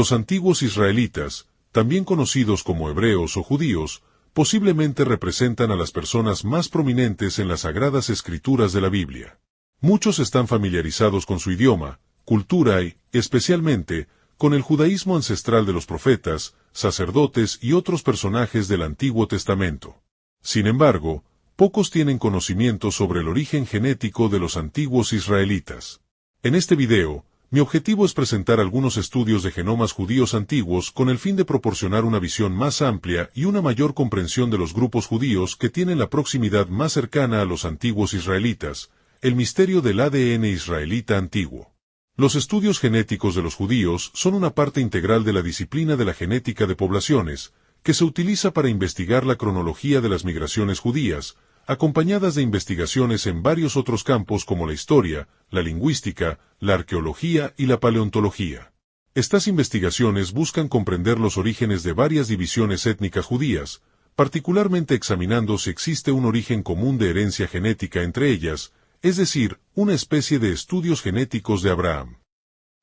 Los antiguos israelitas, también conocidos como hebreos o judíos, posiblemente representan a las personas más prominentes en las sagradas escrituras de la Biblia. Muchos están familiarizados con su idioma, cultura y, especialmente, con el judaísmo ancestral de los profetas, sacerdotes y otros personajes del Antiguo Testamento. Sin embargo, pocos tienen conocimiento sobre el origen genético de los antiguos israelitas. En este video, mi objetivo es presentar algunos estudios de genomas judíos antiguos con el fin de proporcionar una visión más amplia y una mayor comprensión de los grupos judíos que tienen la proximidad más cercana a los antiguos israelitas, el misterio del ADN israelita antiguo. Los estudios genéticos de los judíos son una parte integral de la disciplina de la genética de poblaciones, que se utiliza para investigar la cronología de las migraciones judías, acompañadas de investigaciones en varios otros campos como la historia, la lingüística, la arqueología y la paleontología. Estas investigaciones buscan comprender los orígenes de varias divisiones étnicas judías, particularmente examinando si existe un origen común de herencia genética entre ellas, es decir, una especie de estudios genéticos de Abraham.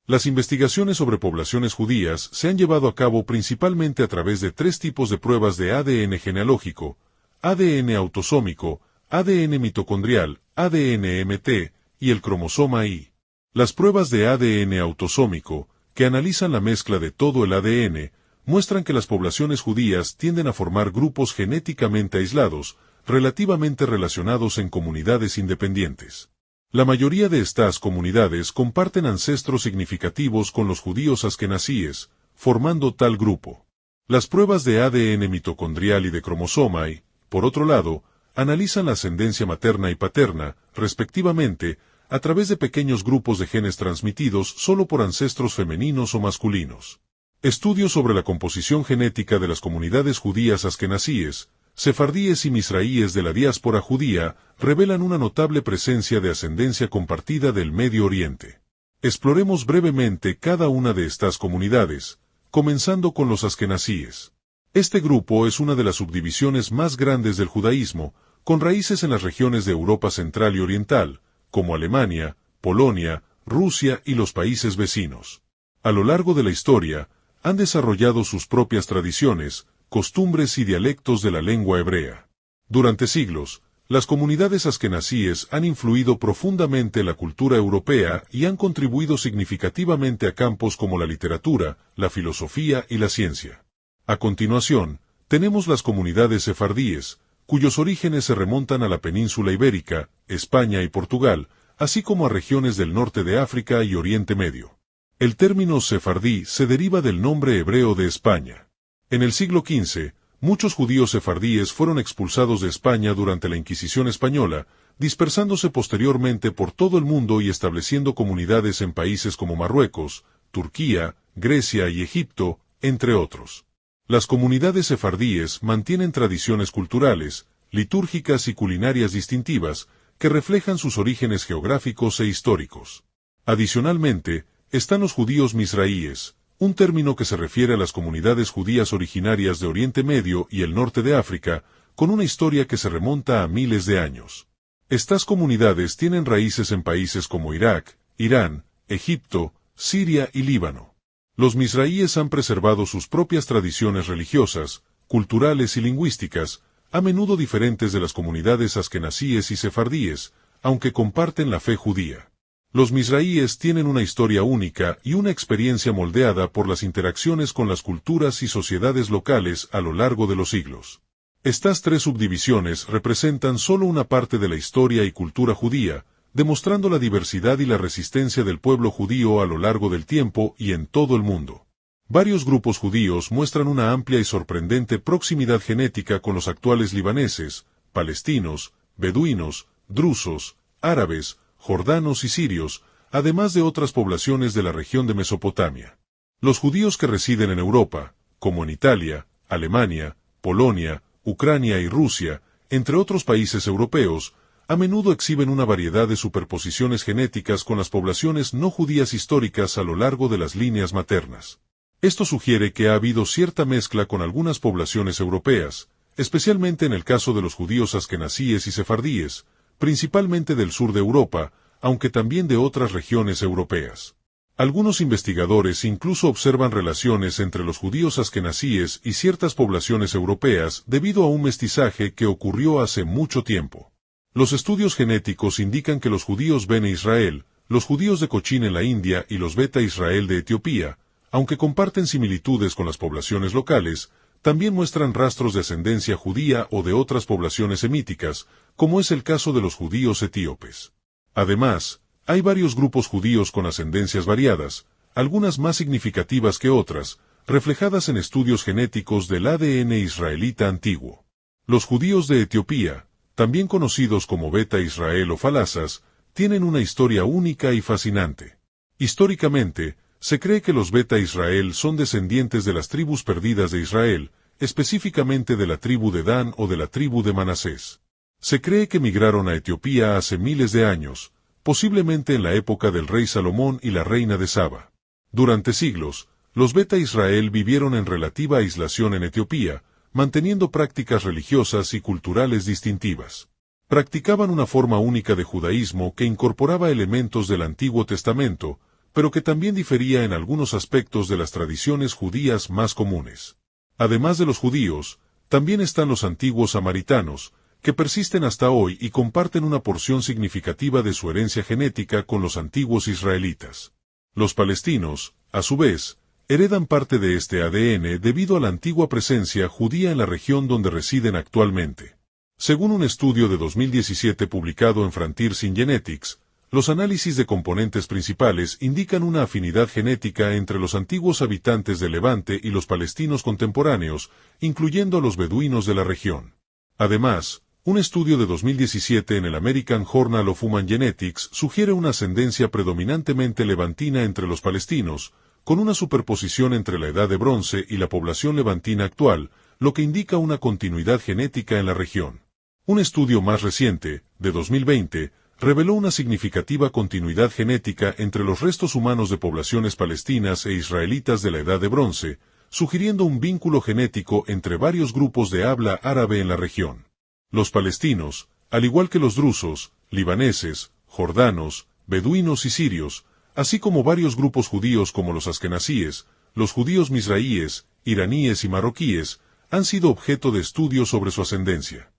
Las investigaciones sobre poblaciones judías se han llevado a cabo principalmente a través de tres tipos de pruebas de ADN genealógico: ADN autosómico, ADN mitocondrial, ADN-MT, y el cromosoma Y. Las pruebas de ADN autosómico, que analizan la mezcla de todo el ADN, muestran que las poblaciones judías tienden a formar grupos genéticamente aislados, relativamente relacionados en comunidades independientes. La mayoría de estas comunidades comparten ancestros significativos con los judíos askenazíes, formando tal grupo. Las pruebas de ADN mitocondrial y de cromosoma Y, por otro lado, analizan la ascendencia materna y paterna, respectivamente, a través de pequeños grupos de genes transmitidos solo por ancestros femeninos o masculinos. Estudios sobre la composición genética de las comunidades judías askenazíes, sefardíes y misraíes de la diáspora judía revelan una notable presencia de ascendencia compartida del Medio Oriente. Exploremos brevemente cada una de estas comunidades, comenzando con los askenazíes. Este grupo es una de las subdivisiones más grandes del judaísmo, con raíces en las regiones de Europa Central y Oriental, como Alemania, Polonia, Rusia y los países vecinos. A lo largo de la historia, han desarrollado sus propias tradiciones, costumbres y dialectos de la lengua hebrea. Durante siglos, las comunidades askenazíes han influido profundamente en la cultura europea y han contribuido significativamente a campos como la literatura, la filosofía y la ciencia. A continuación, tenemos las comunidades sefardíes, cuyos orígenes se remontan a la península ibérica, España y Portugal, así como a regiones del norte de África y Oriente Medio. El término sefardí se deriva del nombre hebreo de España. En el siglo XV, muchos judíos sefardíes fueron expulsados de España durante la Inquisición española, dispersándose posteriormente por todo el mundo y estableciendo comunidades en países como Marruecos, Turquía, Grecia y Egipto, entre otros. Las comunidades sefardíes mantienen tradiciones culturales, litúrgicas y culinarias distintivas, que reflejan sus orígenes geográficos e históricos. Adicionalmente, están los judíos misraíes, un término que se refiere a las comunidades judías originarias de Oriente Medio y el norte de África, con una historia que se remonta a miles de años. Estas comunidades tienen raíces en países como Irak, Irán, Egipto, Siria y Líbano. Los misraíes han preservado sus propias tradiciones religiosas, culturales y lingüísticas, a menudo diferentes de las comunidades askenazíes y sefardíes, aunque comparten la fe judía. Los misraíes tienen una historia única y una experiencia moldeada por las interacciones con las culturas y sociedades locales a lo largo de los siglos. Estas tres subdivisiones representan solo una parte de la historia y cultura judía, demostrando la diversidad y la resistencia del pueblo judío a lo largo del tiempo y en todo el mundo. Varios grupos judíos muestran una amplia y sorprendente proximidad genética con los actuales libaneses, palestinos, beduinos, drusos, árabes, jordanos y sirios, además de otras poblaciones de la región de Mesopotamia. Los judíos que residen en Europa, como en Italia, Alemania, Polonia, Ucrania y Rusia, entre otros países europeos, a menudo exhiben una variedad de superposiciones genéticas con las poblaciones no judías históricas a lo largo de las líneas maternas. Esto sugiere que ha habido cierta mezcla con algunas poblaciones europeas, especialmente en el caso de los judíos askenazíes y sefardíes, principalmente del sur de Europa, aunque también de otras regiones europeas. Algunos investigadores incluso observan relaciones entre los judíos askenazíes y ciertas poblaciones europeas debido a un mestizaje que ocurrió hace mucho tiempo. Los estudios genéticos indican que los judíos Bene Israel, los judíos de Cochín en la India y los Beta Israel de Etiopía, aunque comparten similitudes con las poblaciones locales, también muestran rastros de ascendencia judía o de otras poblaciones semíticas, como es el caso de los judíos etíopes. Además, hay varios grupos judíos con ascendencias variadas, algunas más significativas que otras, reflejadas en estudios genéticos del ADN israelita antiguo. Los judíos de Etiopía, también conocidos como Beta Israel o Falasas, tienen una historia única y fascinante. Históricamente, se cree que los Beta Israel son descendientes de las tribus perdidas de Israel, específicamente de la tribu de Dan o de la tribu de Manasés. Se cree que migraron a Etiopía hace miles de años, posiblemente en la época del rey Salomón y la reina de Saba. Durante siglos, los Beta Israel vivieron en relativa aislación en Etiopía, manteniendo prácticas religiosas y culturales distintivas. Practicaban una forma única de judaísmo que incorporaba elementos del Antiguo Testamento, pero que también difería en algunos aspectos de las tradiciones judías más comunes. Además de los judíos, también están los antiguos samaritanos, que persisten hasta hoy y comparten una porción significativa de su herencia genética con los antiguos israelitas. Los palestinos, a su vez, heredan parte de este ADN debido a la antigua presencia judía en la región donde residen actualmente. Según un estudio de 2017 publicado en Frontiers in Genetics, los análisis de componentes principales indican una afinidad genética entre los antiguos habitantes de Levante y los palestinos contemporáneos, incluyendo a los beduinos de la región. Además, un estudio de 2017 en el American Journal of Human Genetics sugiere una ascendencia predominantemente levantina entre los palestinos, con una superposición entre la Edad de Bronce y la población levantina actual, lo que indica una continuidad genética en la región. Un estudio más reciente, de 2020, reveló una significativa continuidad genética entre los restos humanos de poblaciones palestinas e israelitas de la Edad de Bronce, sugiriendo un vínculo genético entre varios grupos de habla árabe en la región. Los palestinos, al igual que los drusos, libaneses, jordanos, beduinos y sirios, así como varios grupos judíos como los askenazíes, los judíos misraíes, iraníes y marroquíes, han sido objeto de estudios sobre su ascendencia.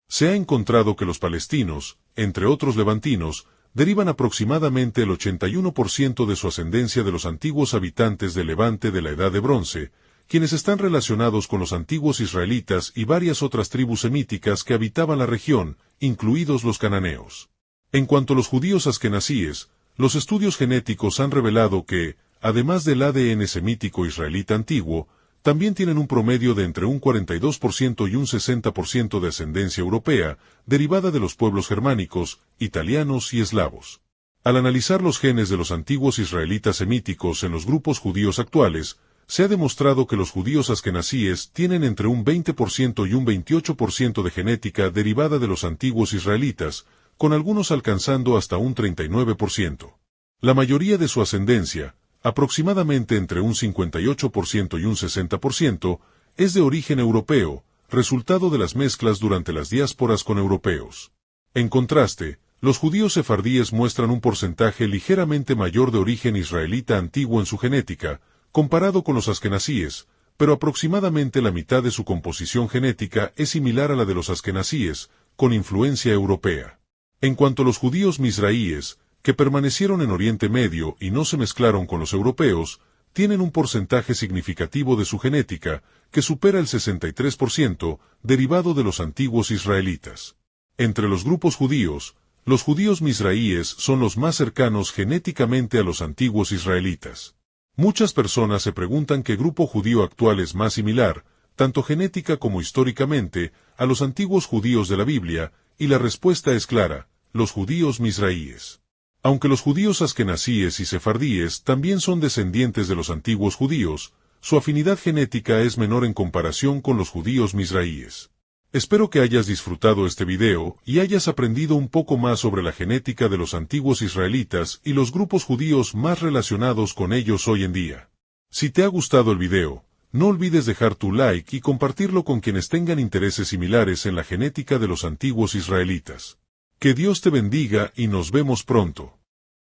Se ha encontrado que los palestinos, entre otros levantinos, derivan aproximadamente el 81% de su ascendencia de los antiguos habitantes de Levante de la Edad de Bronce, quienes están relacionados con los antiguos israelitas y varias otras tribus semíticas que habitaban la región, incluidos los cananeos. En cuanto a los judíos askenazíes, los estudios genéticos han revelado que, además del ADN semítico israelita antiguo, también tienen un promedio de entre un 42% y un 60% de ascendencia europea, derivada de los pueblos germánicos, italianos y eslavos. Al analizar los genes de los antiguos israelitas semíticos en los grupos judíos actuales, se ha demostrado que los judíos askenazíes tienen entre un 20% y un 28% de genética derivada de los antiguos israelitas, con algunos alcanzando hasta un 39%. La mayoría de su ascendencia, aproximadamente entre un 58% y un 60%, es de origen europeo, resultado de las mezclas durante las diásporas con europeos. En contraste, los judíos sefardíes muestran un porcentaje ligeramente mayor de origen israelita antiguo en su genética, comparado con los askenazíes, pero aproximadamente la mitad de su composición genética es similar a la de los askenazíes, con influencia europea. En cuanto a los judíos misraíes, que permanecieron en Oriente Medio y no se mezclaron con los europeos, tienen un porcentaje significativo de su genética, que supera el 63%, derivado de los antiguos israelitas. Entre los grupos judíos, los judíos misraíes son los más cercanos genéticamente a los antiguos israelitas. Muchas personas se preguntan qué grupo judío actual es más similar, tanto genética como históricamente, a los antiguos judíos de la Biblia, y la respuesta es clara: los judíos misraíes. Aunque los judíos askenazíes y sefardíes también son descendientes de los antiguos judíos, su afinidad genética es menor en comparación con los judíos misraíes. Espero que hayas disfrutado este video y hayas aprendido un poco más sobre la genética de los antiguos israelitas y los grupos judíos más relacionados con ellos hoy en día. Si te ha gustado el video, no olvides dejar tu like y compartirlo con quienes tengan intereses similares en la genética de los antiguos israelitas. Que Dios te bendiga y nos vemos pronto.